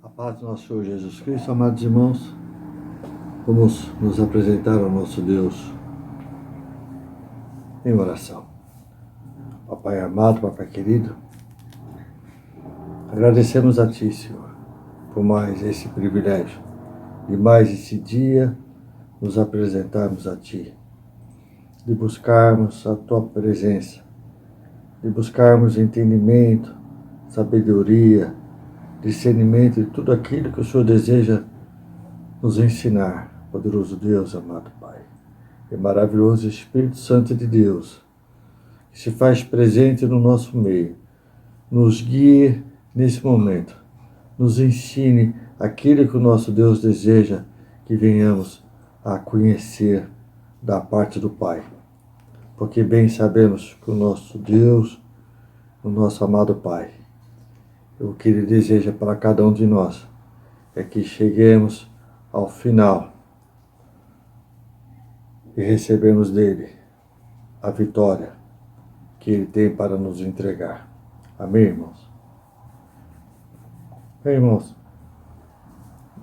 A paz do nosso Senhor Jesus Cristo, amados irmãos, vamos nos apresentar ao nosso Deus em oração. Papai amado, Papai querido, agradecemos a Ti, Senhor, por mais esse privilégio, de mais esse dia nos apresentarmos a Ti, de buscarmos a Tua presença, de buscarmos entendimento, sabedoria, discernimento de tudo aquilo que o Senhor deseja nos ensinar, poderoso Deus, amado Pai. E maravilhoso Espírito Santo de Deus, que se faz presente no nosso meio, nos guie nesse momento, nos ensine aquilo que o nosso Deus deseja que venhamos a conhecer da parte do Pai. Porque bem sabemos que o nosso Deus, o nosso amado Pai, o que Ele deseja para cada um de nós é que cheguemos ao final e recebemos dEle a vitória que Ele tem para nos entregar. Amém, irmãos? Bem, irmãos,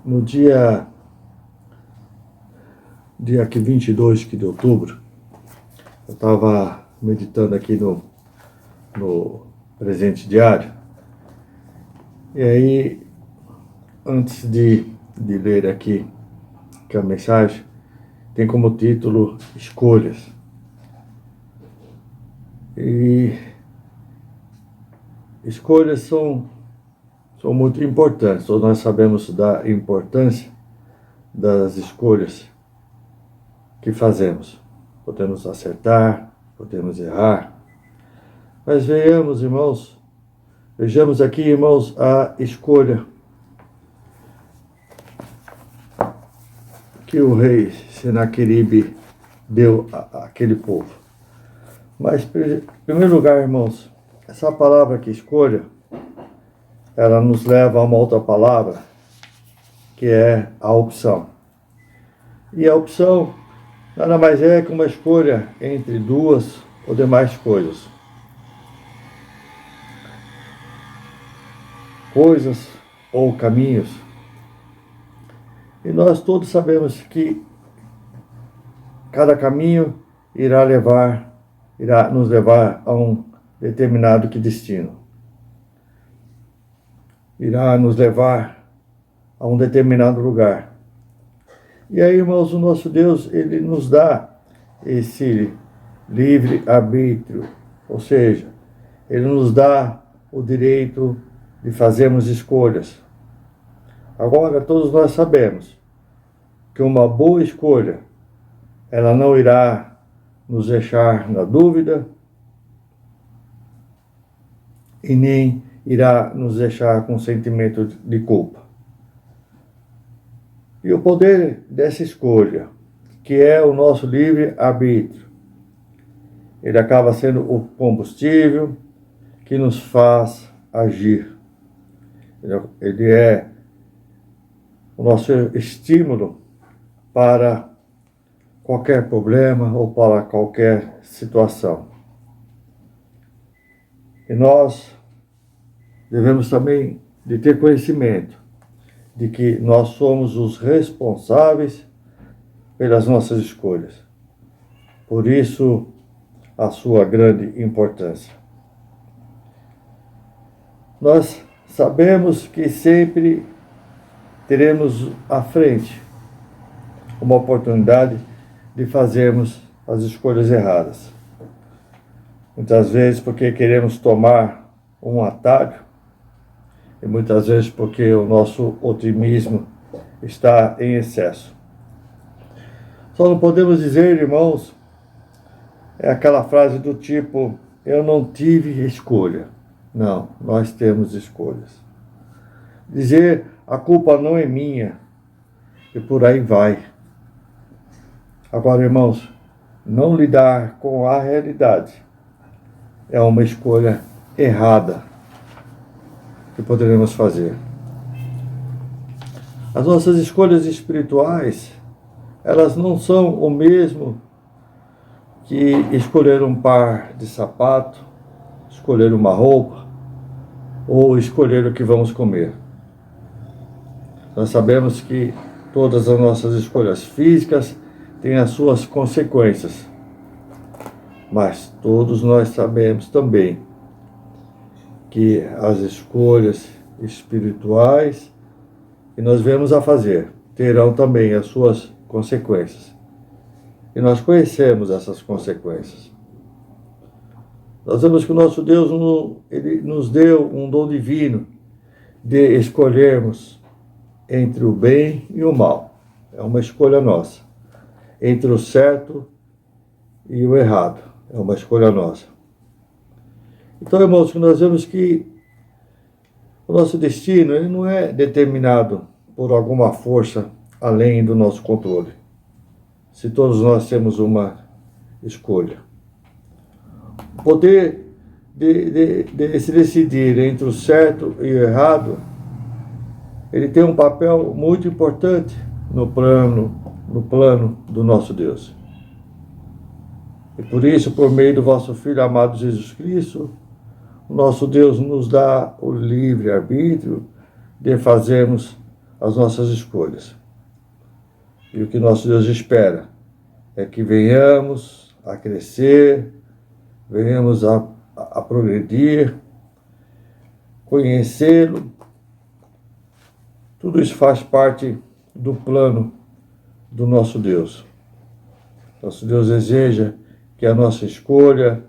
no dia 22 de outubro, eu estava meditando aqui no presente diário. E aí, antes de ler aqui que a mensagem tem como título Escolhas. E escolhas são muito importantes. Todos nós sabemos da importância das escolhas que fazemos. Podemos acertar, podemos errar. Mas vejamos aqui, irmãos, a escolha que o rei Senaqueribe deu àquele povo. Mas, em primeiro lugar, irmãos, essa palavra aqui, escolha, ela nos leva a uma outra palavra, que é a opção. E a opção nada mais é que uma escolha entre duas ou demais coisas. Coisas ou caminhos. E nós todos sabemos que cada caminho irá nos levar a um determinado destino. Irá nos levar a um determinado lugar. E aí, irmãos, o nosso Deus, Ele nos dá esse livre-arbítrio, ou seja, Ele nos dá o direito de fazermos escolhas. Agora, todos nós sabemos que uma boa escolha, ela não irá nos deixar na dúvida e nem irá nos deixar com sentimento de culpa. E o poder dessa escolha, que é o nosso livre-arbítrio, ele acaba sendo o combustível que nos faz agir. Ele é o nosso estímulo para qualquer problema ou para qualquer situação. E nós devemos também de ter conhecimento de que nós somos os responsáveis pelas nossas escolhas. Por isso, a sua grande importância. Nós sabemos que sempre teremos à frente uma oportunidade de fazermos as escolhas erradas. Muitas vezes porque queremos tomar um atalho e muitas vezes porque o nosso otimismo está em excesso. Só não podemos dizer, irmãos, é aquela frase do tipo, eu não tive escolha. Não, nós temos escolhas. Dizer, a culpa não é minha, e por aí vai. Agora, irmãos, não lidar com a realidade é uma escolha errada que poderemos fazer. As nossas escolhas espirituais, elas não são o mesmo que escolher um par de sapato, escolher uma roupa ou escolher o que vamos comer. Nós sabemos que todas as nossas escolhas físicas têm as suas consequências. Mas todos nós sabemos também que as escolhas espirituais que nós vemos a fazer terão também as suas consequências. E nós conhecemos essas consequências. Nós vemos que o nosso Deus ele nos deu um dom divino de escolhermos entre o bem e o mal. É uma escolha nossa. Entre o certo e o errado. É uma escolha nossa. Então, irmãos, nós vemos que o nosso destino ele não é determinado por alguma força além do nosso controle. Se todos nós temos uma escolha. O poder de se decidir entre o certo e o errado, ele tem um papel muito importante no plano do nosso Deus. E por isso, por meio do vosso Filho amado Jesus Cristo, o nosso Deus nos dá o livre-arbítrio de fazermos as nossas escolhas. E o que nosso Deus espera é que venhamos a crescer, venhamos a progredir, conhecê-lo. Tudo isso faz parte do plano do nosso Deus. Nosso Deus deseja que a nossa escolha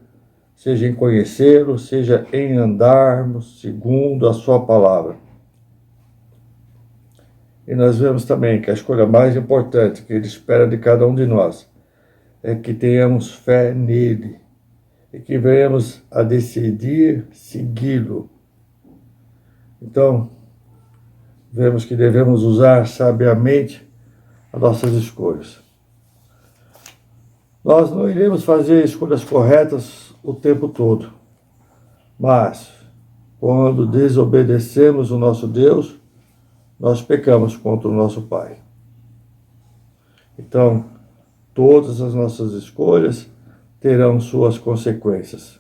seja em conhecê-lo, seja em andarmos segundo a sua palavra. E nós vemos também que a escolha mais importante que ele espera de cada um de nós é que tenhamos fé nele e que venhamos a decidir segui-lo. Então, vemos que devemos usar sabiamente as nossas escolhas. Nós não iremos fazer escolhas corretas o tempo todo, mas quando desobedecemos o nosso Deus, nós pecamos contra o nosso Pai. Então, todas as nossas escolhas terão suas consequências.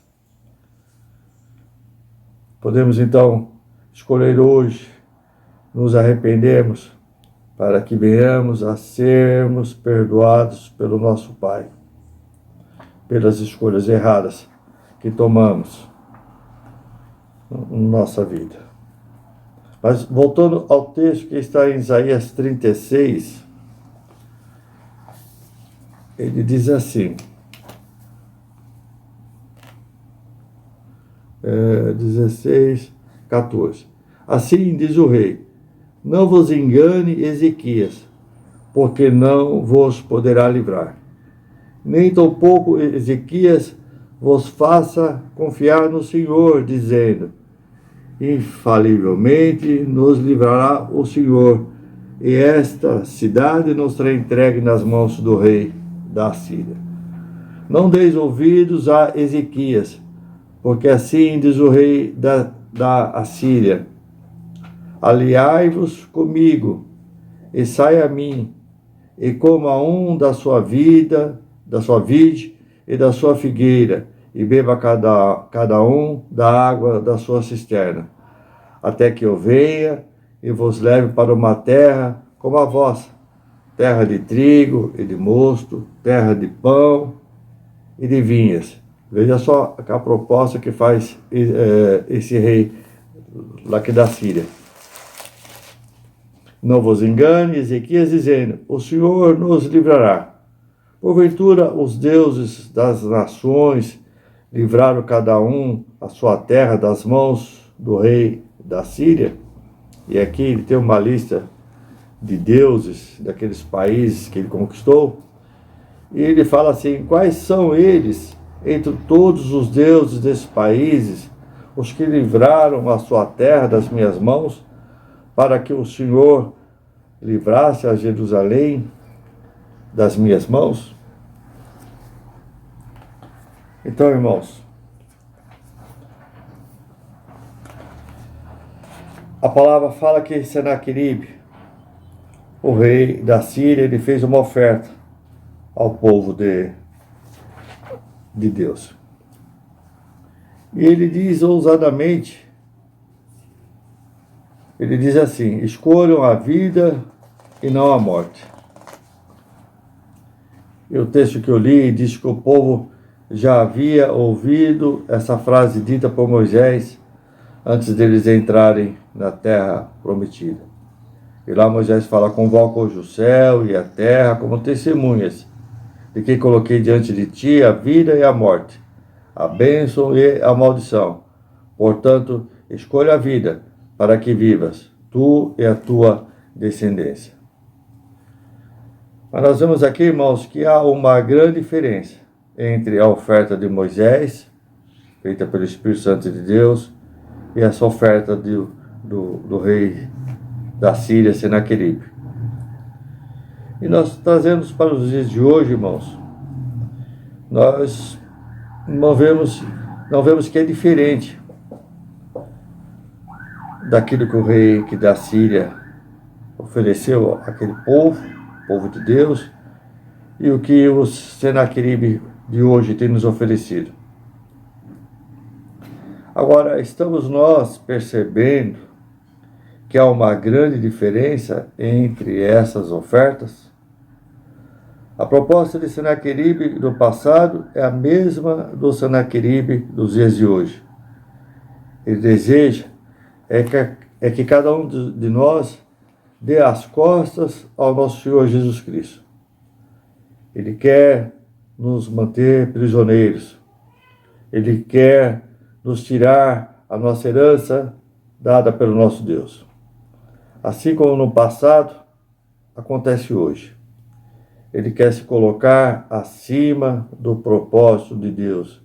Podemos então escolher hoje nos arrependermos para que venhamos a sermos perdoados pelo nosso Pai, pelas escolhas erradas que tomamos na nossa vida. Mas voltando ao texto que está em Isaías 36, ele diz assim, 16, 14. Assim diz o rei, não vos engane Ezequias, porque não vos poderá livrar. Nem tampouco Ezequias vos faça confiar no Senhor, dizendo, infalivelmente nos livrará o Senhor, e esta cidade nos será entregue nas mãos do rei da Assíria. Não deis ouvidos a Ezequias, porque assim diz o rei da Assíria, aliai-vos comigo, e sai a mim, e coma um da sua vide e da sua figueira, e beba cada um da água da sua cisterna, até que eu venha e vos leve para uma terra como a vossa, terra de trigo e de mosto, terra de pão e de vinhas. Veja só a proposta que faz esse rei lá que da Síria. Não vos engane, Ezequias dizendo, o Senhor nos livrará. Porventura os deuses das nações livraram cada um a sua terra das mãos do rei da Síria? E aqui ele tem uma lista de deuses daqueles países que ele conquistou. E ele fala assim, quais são eles entre todos os deuses desses países, os que livraram a sua terra das minhas mãos, para que o Senhor livrasse a Jerusalém das minhas mãos? Então, irmãos, a palavra fala que Senaqueribe, o rei da Síria, ele fez uma oferta ao povo de Deus. E ele diz ousadamente Ele diz assim: escolham a vida e não a morte. E o texto que eu li diz que o povo já havia ouvido essa frase dita por Moisés antes deles entrarem na terra prometida. E lá Moisés fala: convoca hoje o céu e a terra como testemunhas de que coloquei diante de ti a vida e a morte, a bênção e a maldição. Portanto, escolha a vida para que vivas, tu e a tua descendência. Mas nós vemos aqui, irmãos, que há uma grande diferença entre a oferta de Moisés, feita pelo Espírito Santo de Deus, e essa oferta do rei da Síria, Senaqueribe. E nós trazemos para os dias de hoje, irmãos, nós não vemos que é diferente daquilo que o rei da Síria ofereceu àquele povo de Deus, e o que o Senaqueribe de hoje tem nos oferecido. Agora, estamos nós percebendo que há uma grande diferença entre essas ofertas? A proposta de Senaqueribe do passado é a mesma do Senaqueribe dos dias de hoje. Ele deseja que cada um de nós dê as costas ao nosso Senhor Jesus Cristo. Ele quer nos manter prisioneiros. Ele quer nos tirar a nossa herança dada pelo nosso Deus. Assim como no passado, acontece hoje. Ele quer se colocar acima do propósito de Deus.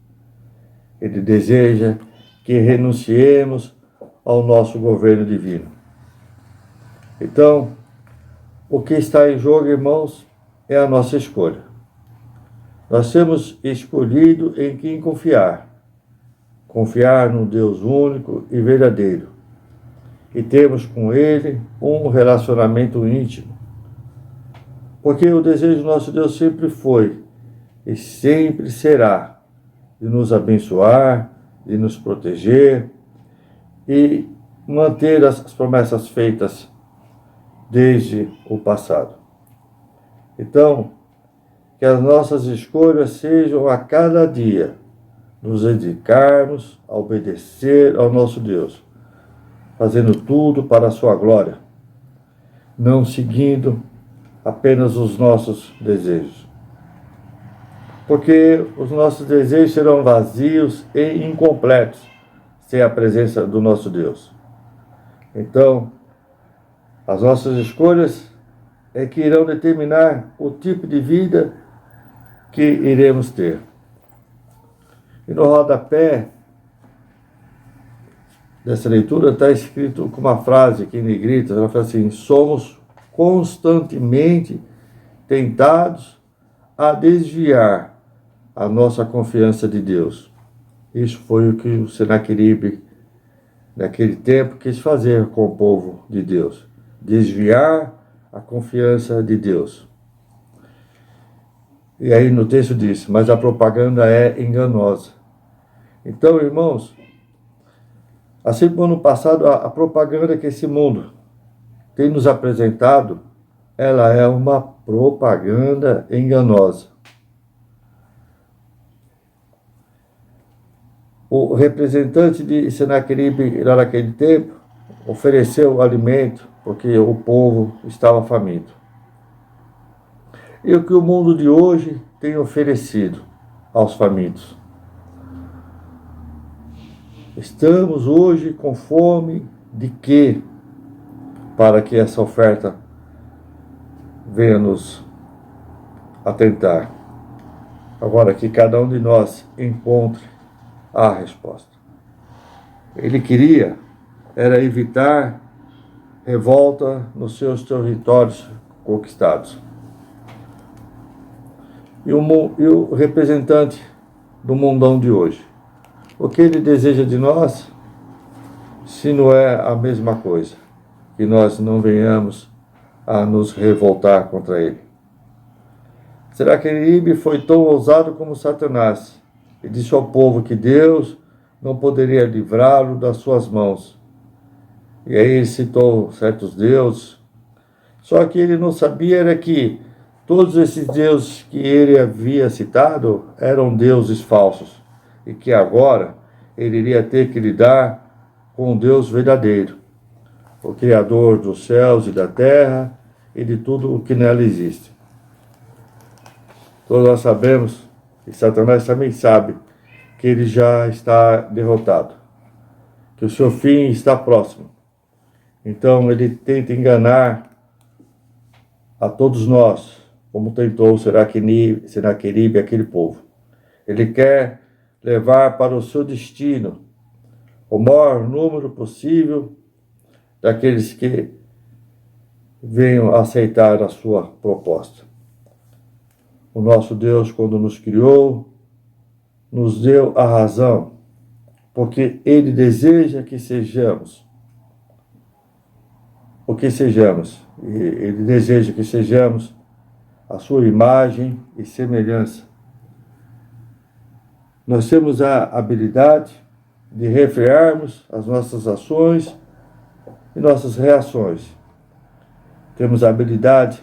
Ele deseja que renunciemos ao nosso governo divino. Então, o que está em jogo, irmãos, é a nossa escolha. Nós temos escolhido em quem confiar. Confiar no Deus único e verdadeiro. E temos com Ele um relacionamento íntimo. Porque o desejo do nosso Deus sempre foi e sempre será de nos abençoar, de nos proteger e manter as promessas feitas desde o passado. Então, que as nossas escolhas sejam a cada dia nos dedicarmos a obedecer ao nosso Deus, fazendo tudo para a sua glória, não seguindo apenas os nossos desejos. Porque os nossos desejos serão vazios e incompletos sem a presença do nosso Deus. Então, as nossas escolhas é que irão determinar o tipo de vida que iremos ter. E no rodapé dessa leitura está escrito com uma frase aqui em negrita, ela fala assim: somos constantemente tentados a desviar a nossa confiança de Deus. Isso foi o que o Senaqueribe, naquele tempo, quis fazer com o povo de Deus. Desviar a confiança de Deus. E aí no texto diz: mas a propaganda é enganosa. Então, irmãos, assim como no passado, a propaganda que esse mundo tem nos apresentado, ela é uma propaganda enganosa. O representante de Senaqueribe, lá naquele tempo, ofereceu alimento porque o povo estava faminto. E o que o mundo de hoje tem oferecido aos famintos? Estamos hoje com fome de quê? Para que essa oferta venha nos atentar. Agora, que cada um de nós encontre a resposta. Ele queria era evitar revolta nos seus territórios conquistados. E o representante do mundão de hoje, o que ele deseja de nós, se não é a mesma coisa, que nós não venhamos a nos revoltar contra ele? Senaqueribe foi tão ousado como Satanás e disse ao povo que Deus não poderia livrá-lo das suas mãos. E aí ele citou certos deuses. Só que ele não sabia era que todos esses deuses que ele havia citado eram deuses falsos. E que agora ele iria ter que lidar com um Deus verdadeiro, o Criador dos céus e da terra e de tudo o que nela existe. Todos nós sabemos, e Satanás também sabe, que ele já está derrotado, que o seu fim está próximo. Então ele tenta enganar a todos nós, como tentou Senaqueribe e aquele povo. Ele quer levar para o seu destino o maior número possível daqueles que venham aceitar a sua proposta. O nosso Deus, quando nos criou, nos deu a razão, porque Ele deseja que sejamos o que sejamos. E Ele deseja que sejamos a sua imagem e semelhança. Nós temos a habilidade de refrearmos as nossas ações e nossas reações. Temos a habilidade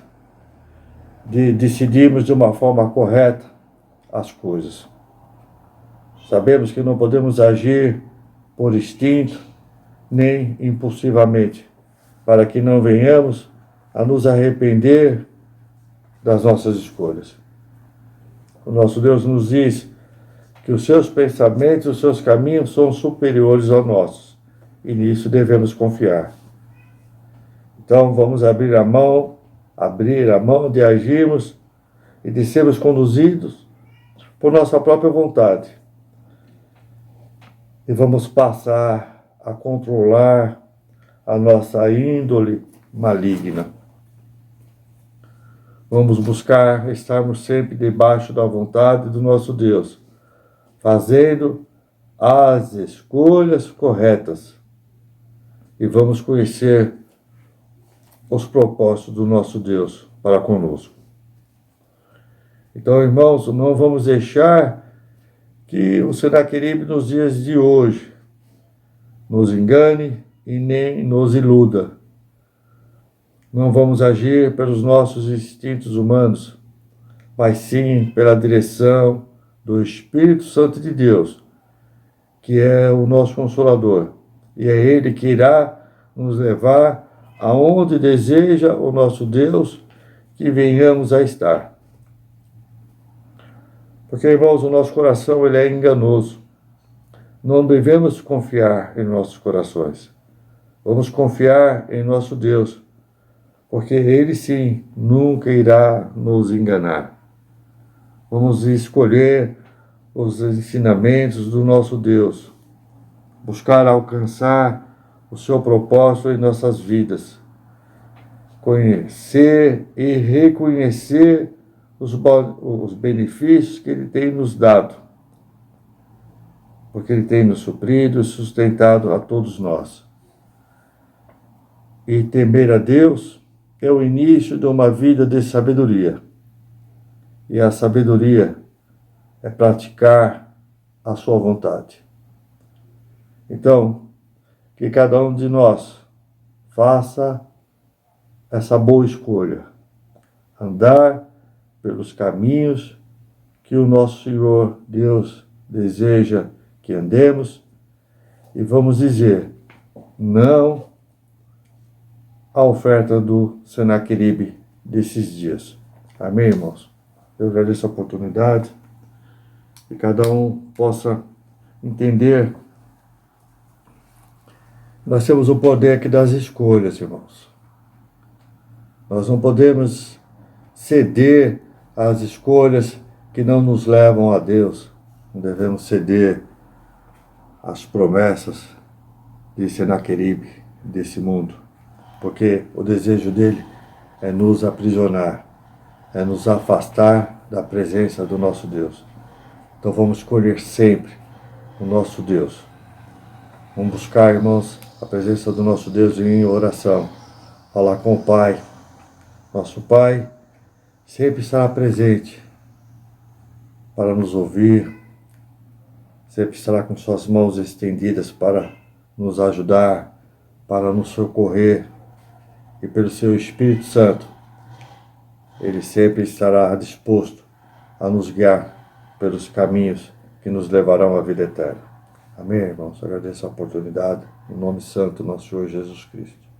de decidirmos de uma forma correta as coisas. Sabemos que não podemos agir por instinto nem impulsivamente, para que não venhamos a nos arrepender das nossas escolhas. O nosso Deus nos diz que os seus pensamentos, os seus caminhos são superiores aos nossos, e nisso devemos confiar. Então vamos abrir a mão de agirmos e de sermos conduzidos por nossa própria vontade. E vamos passar a controlar a nossa índole maligna. Vamos buscar estarmos sempre debaixo da vontade do nosso Deus, fazendo as escolhas corretas. E vamos conhecer os propósitos do nosso Deus para conosco. Então, irmãos, não vamos deixar que o Senaqueribe nos dias de hoje nos engane e nem nos iluda. Não vamos agir pelos nossos instintos humanos, mas sim pela direção do Espírito Santo de Deus, que é o nosso Consolador. E é Ele que irá nos levar aonde deseja o nosso Deus que venhamos a estar. Porque, irmãos, o nosso coração ele é enganoso. Não devemos confiar em nossos corações. Vamos confiar em nosso Deus, porque Ele sim nunca irá nos enganar. Vamos escolher os ensinamentos do nosso Deus, buscar alcançar o seu propósito em nossas vidas, conhecer e reconhecer os benefícios que Ele tem nos dado, porque Ele tem nos suprido e sustentado a todos nós. E temer a Deus é o início de uma vida de sabedoria. E a sabedoria é praticar a sua vontade. Então, que cada um de nós faça essa boa escolha, andar pelos caminhos que o nosso Senhor Deus deseja que andemos, e vamos dizer não à oferta do Senaqueribe desses dias. Amém, irmãos? Eu agradeço a oportunidade que cada um possa entender. Nós temos o poder aqui das escolhas, irmãos. Nós não podemos ceder às escolhas que não nos levam a Deus. Não devemos ceder às promessas de Senaqueribe, desse mundo. Porque o desejo dele é nos aprisionar, é nos afastar da presença do nosso Deus. Então vamos escolher sempre o nosso Deus. Vamos buscar, irmãos, a presença do nosso Deus em oração. Falar com o Pai. Nosso Pai sempre estará presente para nos ouvir, sempre estará com suas mãos estendidas para nos ajudar, para nos socorrer e pelo seu Espírito Santo, Ele sempre estará disposto a nos guiar pelos caminhos que nos levarão à vida eterna. Amém, irmãos? Agradeço a oportunidade, em nome santo do nosso Senhor Jesus Cristo.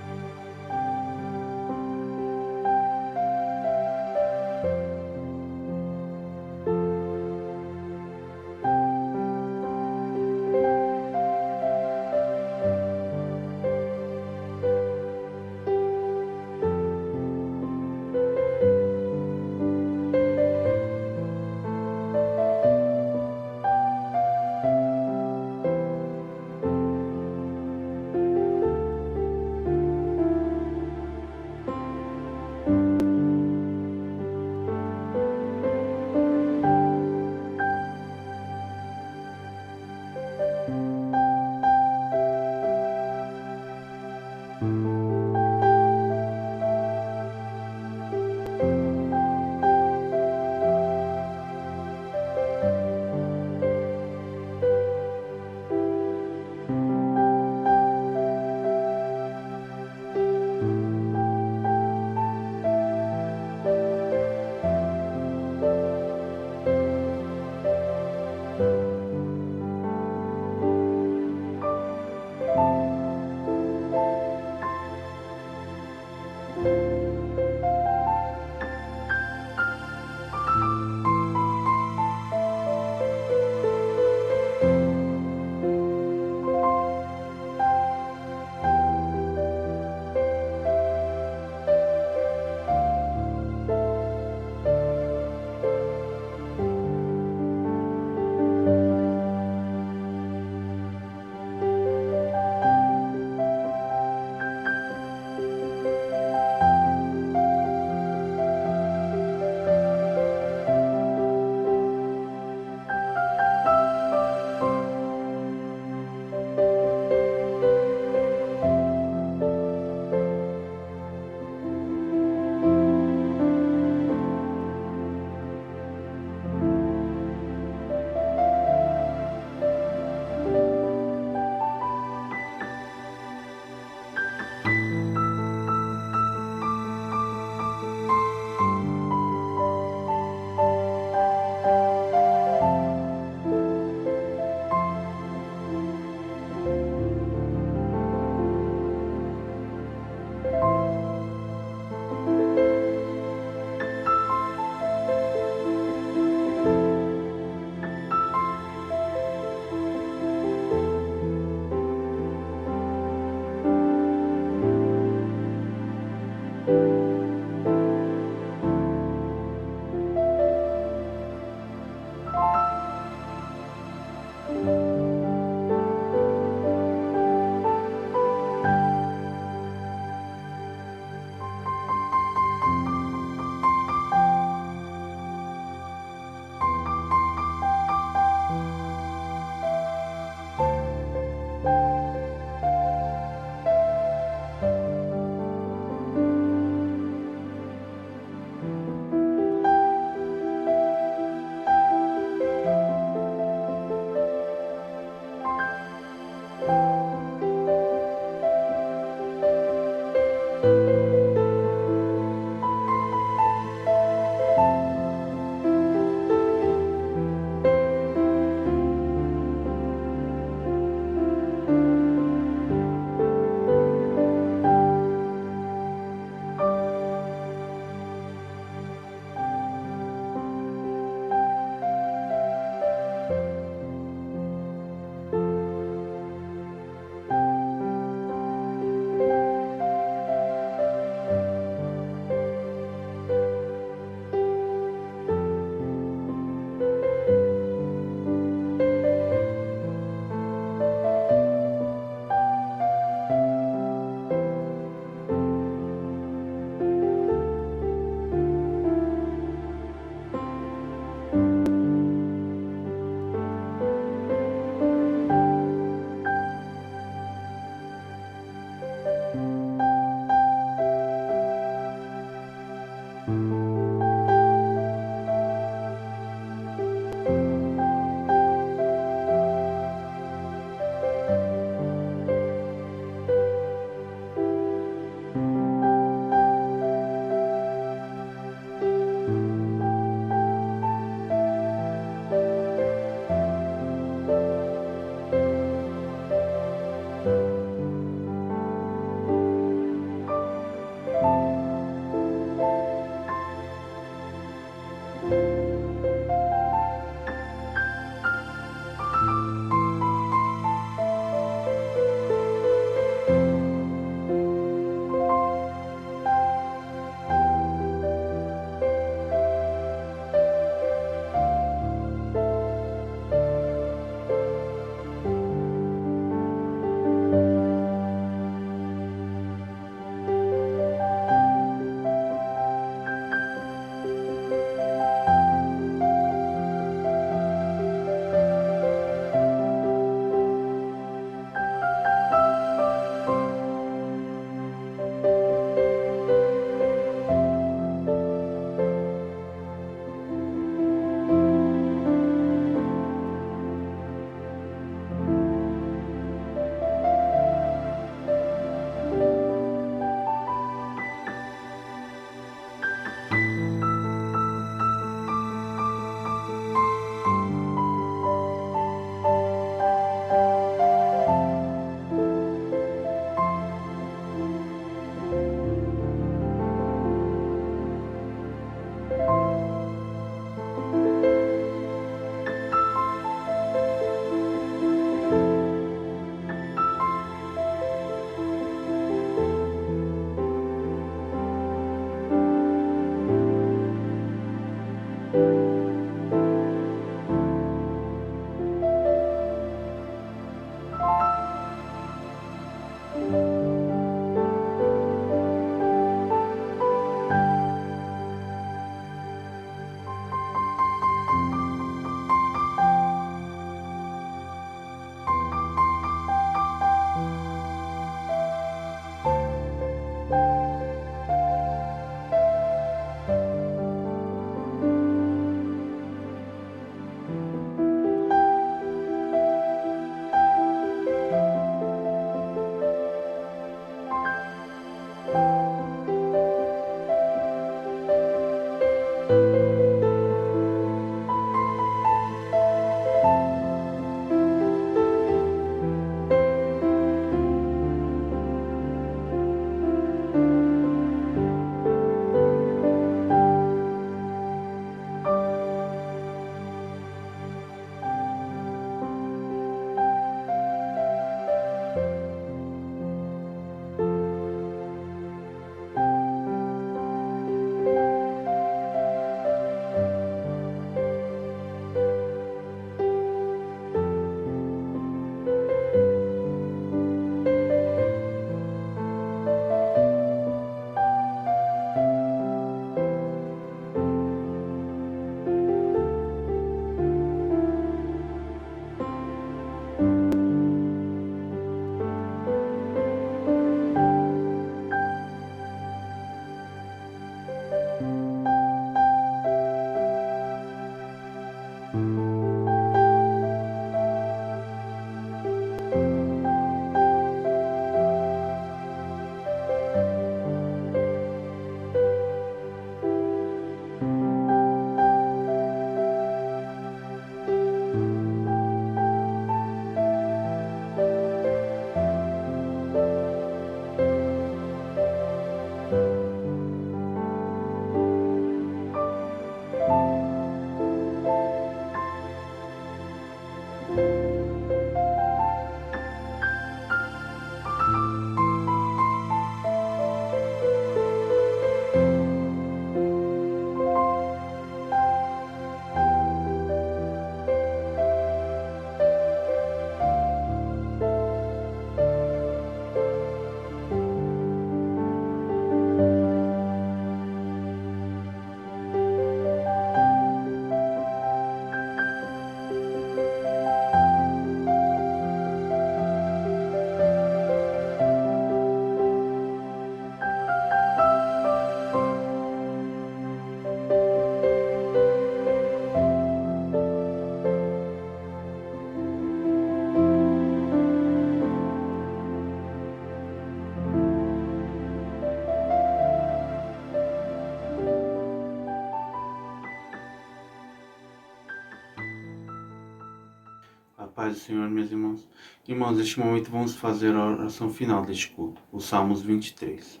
A paz do Senhor, meus irmãos. Irmãos, neste momento vamos fazer a oração final deste culto, o Salmos 23.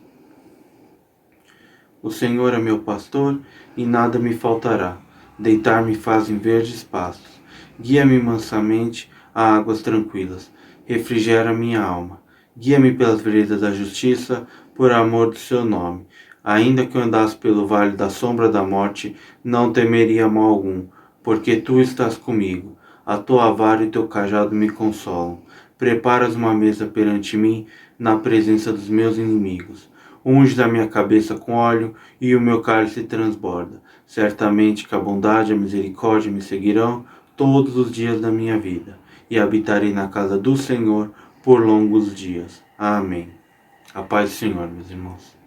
O Senhor é meu pastor e nada me faltará. Deitar-me faz em verdes pastos. Guia-me mansamente a águas tranquilas. Refrigera minha alma. Guia-me pelas veredas da justiça, por amor do seu nome. Ainda que eu andasse pelo vale da sombra da morte, não temeria mal algum, porque tu estás comigo. A tua vara e teu cajado me consolam. Preparas uma mesa perante mim, na presença dos meus inimigos. Unge da minha cabeça com óleo, e o meu cálice transborda. Certamente que a bondade e a misericórdia me seguirão todos os dias da minha vida, e habitarei na casa do Senhor por longos dias. Amém. A paz do Senhor, meus irmãos.